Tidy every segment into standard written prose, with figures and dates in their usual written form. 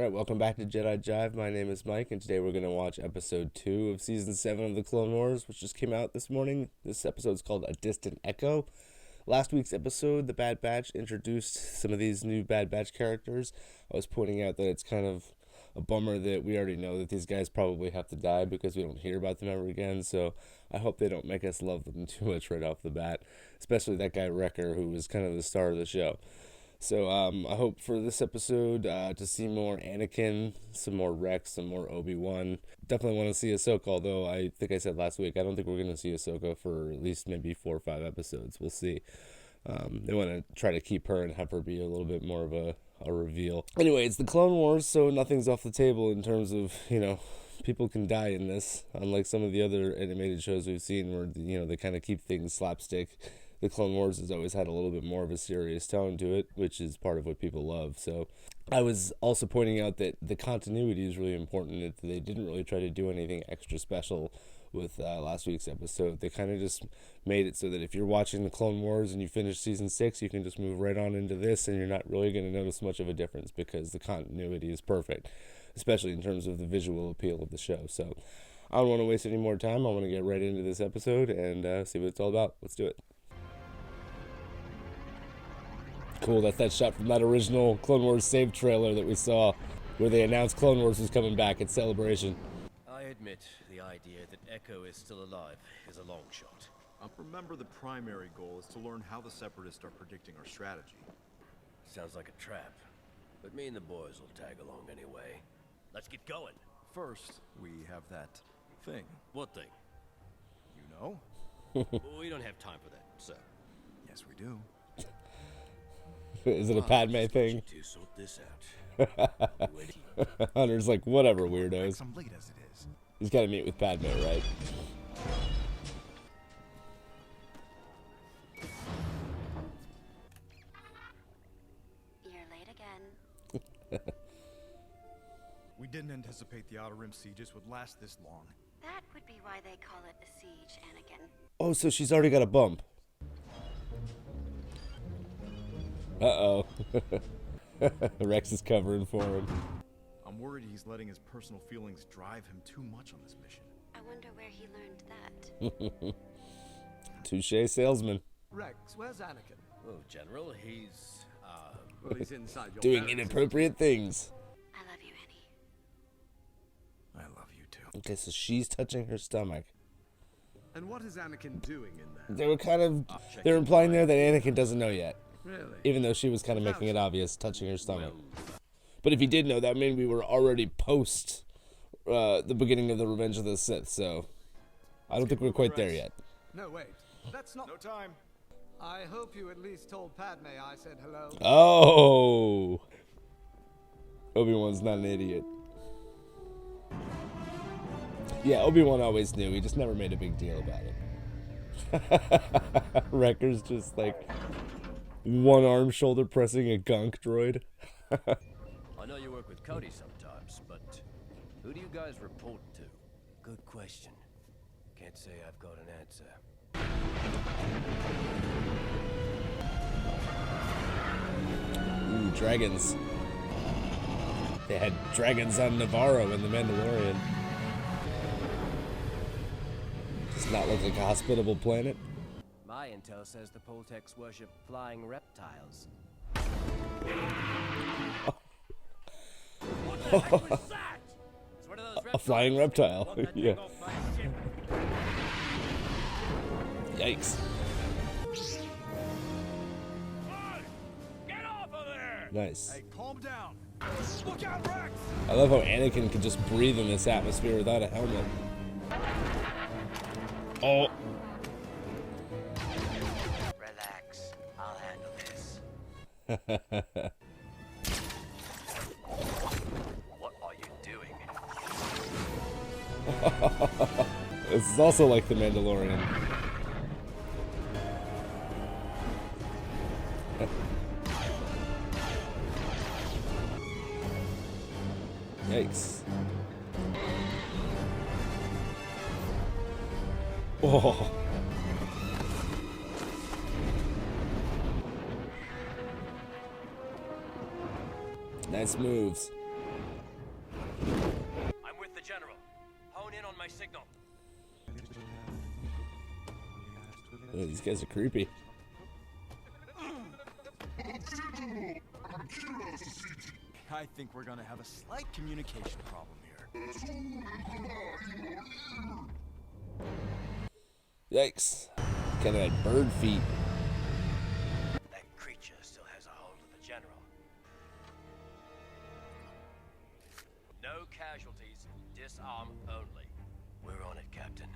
Alright, welcome back to Jedi Jive. My name is Mike, and today we're going to watch episode 2 of season 7 of The Clone Wars, which just came out this morning. This episode is called A Distant Echo. Last week's episode, The Bad Batch, introduced some of these new Bad Batch characters. I was pointing out that it's kind of a bummer that we already know that these guys probably have to die because we don't hear about them ever again, so I hope they don't make us love them too much right off the bat, especially that guy Wrecker, who was kind of the star of the show. So I hope for this episode to see more Anakin, some more Rex, some more Obi-Wan. Definitely want to see Ahsoka, although I think I said last week, I don't think we're going to see Ahsoka for at least maybe 4 or 5 episodes. We'll see. They want to try to keep her and have her be a little bit more of a reveal. Anyway, it's the Clone Wars, so nothing's off the table in terms of, people can die in this. Unlike some of the other animated shows we've seen where, they kind of keep things slapstick. The Clone Wars has always had a little bit more of a serious tone to it, which is part of what people love. So I was also pointing out that the continuity is really important. That they didn't really try to do anything extra special with last week's episode. They kind of just made it so that if you're watching the Clone Wars and you finish season 6, you can just move right on into this, and you're not really going to notice much of a difference because the continuity is perfect, especially in terms of the visual appeal of the show. So I don't want to waste any more time. I want to get right into this episode and see what it's all about. Let's do it. Cool, that's that shot from that original Clone Wars save trailer that we saw where they announced Clone Wars was coming back at Celebration. I admit the idea that Echo is still alive is a long shot. Remember, the primary goal is to learn how the Separatists are predicting our strategy. Sounds like a trap, but me and the boys will tag along anyway. Let's get going. First, we have that thing. What thing? You know? We don't have time for that, sir. Yes, we do. Is it a Padme thing? To sort this out. Hunter's like, whatever, weirdos. I'm late as it is. He's got to meet with Padme, right? You're late again. We didn't anticipate the Outer Rim sieges would last this long. That would be why they call it a siege, Anakin. Oh, so she's already got a bump. Uh-oh. Rex is covering for him. I'm worried he's letting his personal feelings drive him too much on this mission. I wonder where he learned that. Touche salesman. Rex, where's Anakin? Oh, General, he's, Well, he's inside your Doing barracks. inappropriate things. I love you, Annie. I love you too. Okay, so she's touching her stomach. And what is Anakin doing in there? They were they're implying there that Anakin doesn't know yet. Really? Even though she was kind of making it obvious, touching her stomach. But if he did know, that mean we were already post the beginning of the Revenge of the Sith, so I don't think we're quite there yet. No, wait. That's not... No time. I hope you at least told Padme I said hello. Oh! Obi-Wan's not an idiot. Yeah, Obi-Wan always knew. He just never made a big deal about it. Wrecker's just like one arm shoulder pressing a gunk droid. I know you work with Cody sometimes, but who do you guys report to? Good question. Can't say I've got an answer. Ooh, dragons. They had dragons on Navarro in The Mandalorian. Does not look like a hospitable planet. My intel says the Poltecs worship flying reptiles. What the heck was that? It's one of those A flying reptile. Want that Yeah. thing off my ship? Yikes. Get off of there! Nice. Hey, calm down. Look out, Rex! I love how Anakin can just breathe in this atmosphere without a helmet. Oh. Relax. I'll handle this. What are you doing? This is also like The Mandalorian. Yikes. Oh. Nice moves. my signal. Oh, these guys are creepy. I think we're gonna have a slight communication problem here. Yikes. Kind of like bird feet. That creature still has a hold of the general. No casualties, disarm only. We're on it, Captain.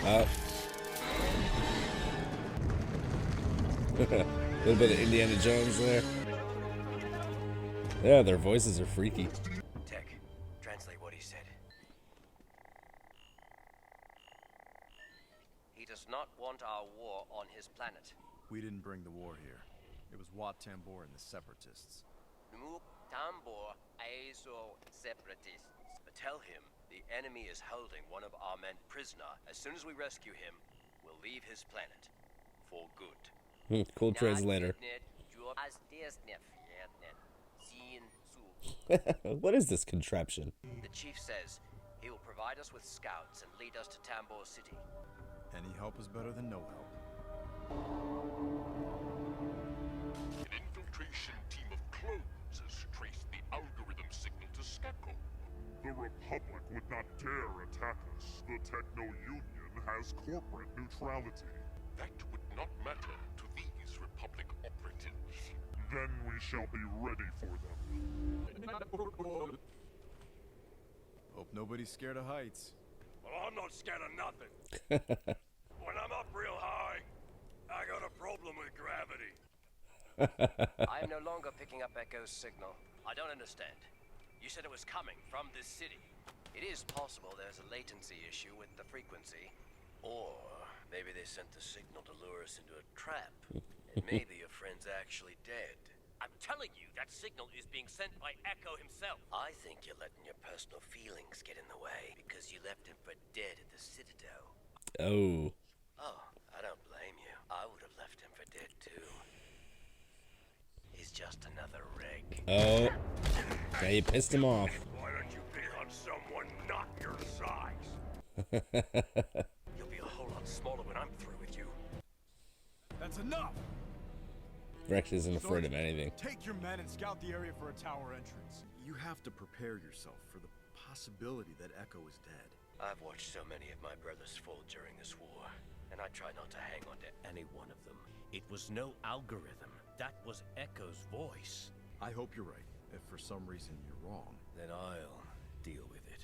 A little bit of Indiana Jones there. Yeah, their voices are freaky. Tech, translate what he said. He does not want our war on his planet. We didn't bring the war here. It was Wat Tambor and the Separatists. Numuk Tambor Azo separatists. But tell him the enemy is holding one of our men prisoner. As soon as we rescue him, we'll leave his planet. For good. Cool translator. What is this contraption? The chief says he will provide us with scouts and lead us to Tambor City. Any help is better than no help. An infiltration team of clones has traced the algorithm signal to Skako. The Republic would not dare attack us. The Techno-Union has corporate neutrality. That would not matter to these Republic operatives. Then we shall be ready for them. Hope nobody's scared of heights. Well, I'm not scared of nothing. When I'm up real high, I got a problem with gravity. I am no longer picking up Echo's signal. I don't understand. You said it was coming from this city. It is possible there's a latency issue with the frequency. Or maybe they sent the signal to lure us into a trap. And maybe your friend's actually dead. I'm telling you, that signal is being sent by Echo himself. I think you're letting your personal feelings get in the way because you left him for dead at the Citadel. Oh. Oh, I don't blame you. I would have left him for dead too. He's just another rig. Oh. Now you pissed him off. Why don't you pick on someone not your size? You'll be a whole lot smaller when I'm through with you. That's enough! Rex isn't afraid of anything. Take your men and scout the area for a tower entrance. You have to prepare yourself for the possibility that Echo is dead. I've watched so many of my brothers fall during this war, and I try not to hang on to any one of them. It was no algorithm. That was Echo's voice. I hope you're right. If for some reason you're wrong, Then I'll deal with it.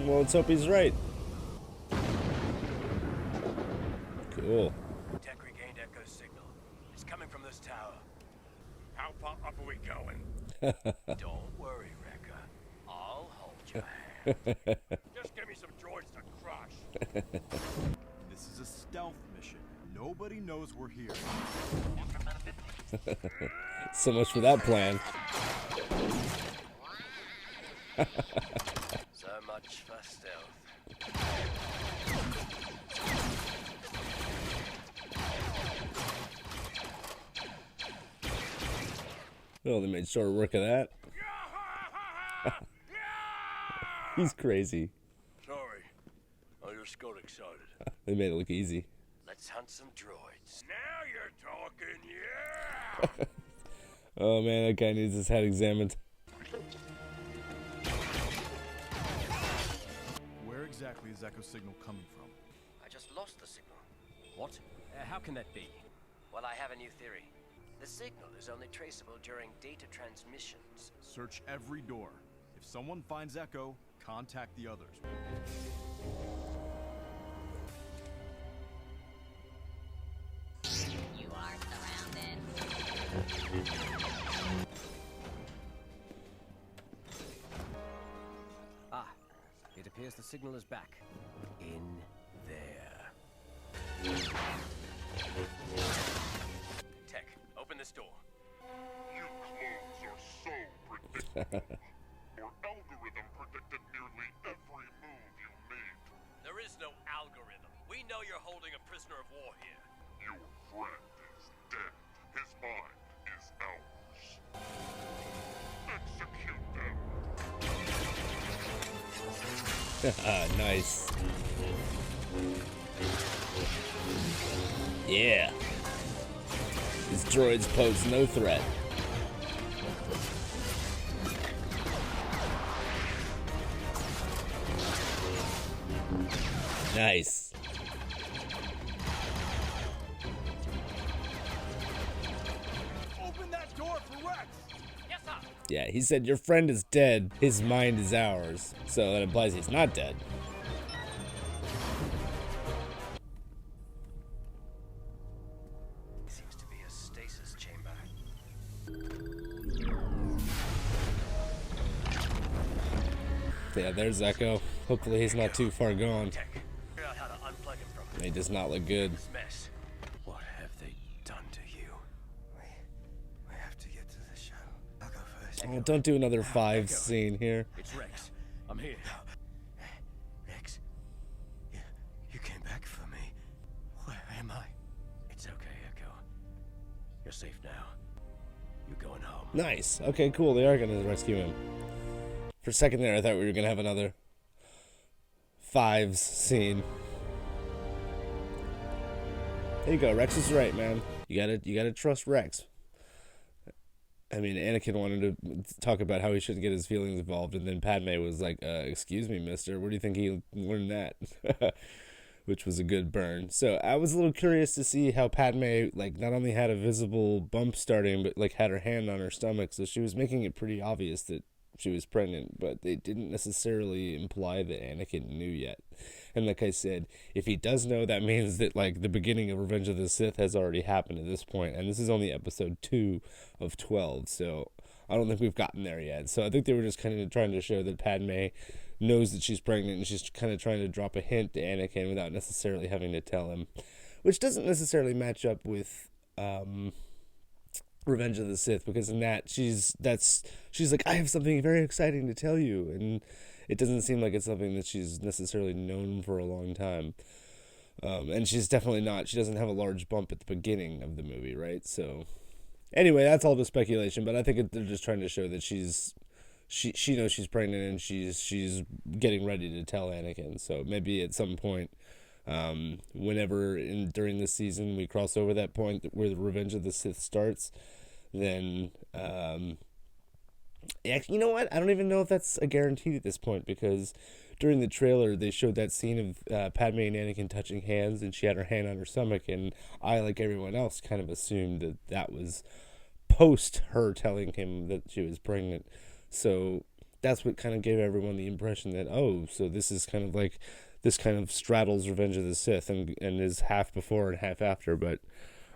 Well, let's hope he's right. Cool. Tech regained Echo's signal. It's coming from this tower. How far up are we going? Don't worry, Wrecker. I'll hold your hand. Just give me some droids to crush. this is a stealth mission. Nobody knows we're here. So much for that plan. So much for stealth. Well, they made short work of that. He's crazy. Sorry. I just got excited. They made it look easy. Let's hunt some droids. Now you're talking, yeah! Oh man, that guy needs his head examined. Where exactly is Echo's signal coming from? I just lost the signal. What? How can that be? Well, I have a new theory. The signal is only traceable during data transmissions. Search every door. If someone finds Echo, contact the others. You are surrounded. Ah, it appears the signal is back. In there. Tech, open this door. You clones are so predictable. Your algorithm predicted nearly every move you made. There is no algorithm. We know you're holding a prisoner of war here. Your friend is dead. His mind Nice. Yeah. These droids pose no threat. Nice. Open that door for Rex! Yes, sir. Yeah, he said your friend is dead, his mind is ours. So that implies he's not dead. Seems to be a stasis chamber. Yeah, there's Echo. Hopefully he's not too far gone. Tech, figure out how to unplug him from He does not look good. this mess. What have they done to you? We have to get to the shuttle. I'll go first. Oh, don't do another 5 scene here. It's Rex. I'm here. Rex, you came back for me. Where am I? It's okay, Echo. You're safe now. You're going home. Nice. Okay, cool. They are going to rescue him. For a second there, I thought we were going to have another 5s scene. There you go. Rex is right, man. You gotta trust Rex. I mean, Anakin wanted to talk about how he shouldn't get his feelings involved, and then Padme was like, excuse me, mister, where do you think he learned that? Which was a good burn. So I was a little curious to see how Padme, like, not only had a visible bump starting, but, like, had her hand on her stomach, so she was making it pretty obvious that she was pregnant, but they didn't necessarily imply that Anakin knew yet. And like I said, if he does know, that means that, like, the beginning of Revenge of the Sith has already happened at this point, and this is only episode 2 of 12, so I don't think we've gotten there yet. So I think they were just kind of trying to show that Padme knows that she's pregnant, and she's kind of trying to drop a hint to Anakin without necessarily having to tell him, which doesn't necessarily match up with Revenge of the Sith, because in that she's like, I have something very exciting to tell you, and it doesn't seem like it's something that she's necessarily known for a long time. And she's definitely not. She doesn't have a large bump at the beginning of the movie, right? So anyway, that's all just speculation, but I think they're just trying to show that she knows she's pregnant, and she's getting ready to tell Anakin. So maybe at some point, whenever during this season we cross over that point where the Revenge of the Sith starts, then you know what? I don't even know if that's a guarantee at this point, because during the trailer they showed that scene of Padme and Anakin touching hands, and she had her hand on her stomach, and I, like everyone else, kind of assumed that was post her telling him that she was pregnant. So that's what kind of gave everyone the impression that, oh, so this is kind of like, this kind of straddles Revenge of the Sith and is half before and half after, but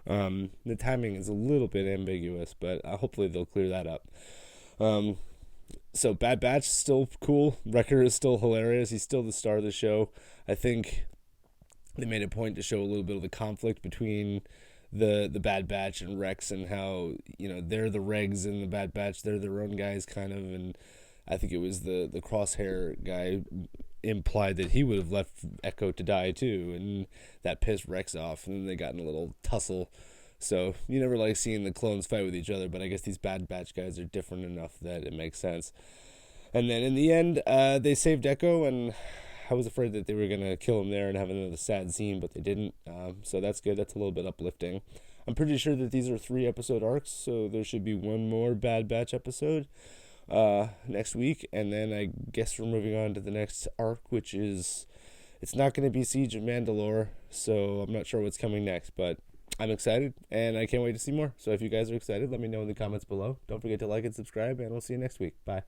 the timing is a little bit ambiguous, but hopefully they'll clear that up. So Bad Batch is still cool. Wrecker is still hilarious. He's still the star of the show. I think they made a point to show a little bit of the conflict between the Bad Batch and Rex, and how, you know, they're the regs in the Bad Batch. They're their own guys, kind of, and I think it was the Crosshair guy implied that he would have left Echo to die too, and that pissed Rex off, and then they got in a little tussle. So you never like seeing the clones fight with each other, but I guess these Bad Batch guys are different enough that it makes sense. And then in the end, they saved Echo, and I was afraid that they were going to kill him there and have another sad scene, but they didn't. So that's good. That's a little bit uplifting. I'm pretty sure that these are 3-episode arcs, so there should be one more Bad Batch episode next week, and then I guess we're moving on to the next arc, which is, it's not going to be Siege of Mandalore, so I'm not sure what's coming next, but I'm excited, and I can't wait to see more. So if you guys are excited, let me know in the comments below. Don't forget to like and subscribe, and we'll see you next week. Bye.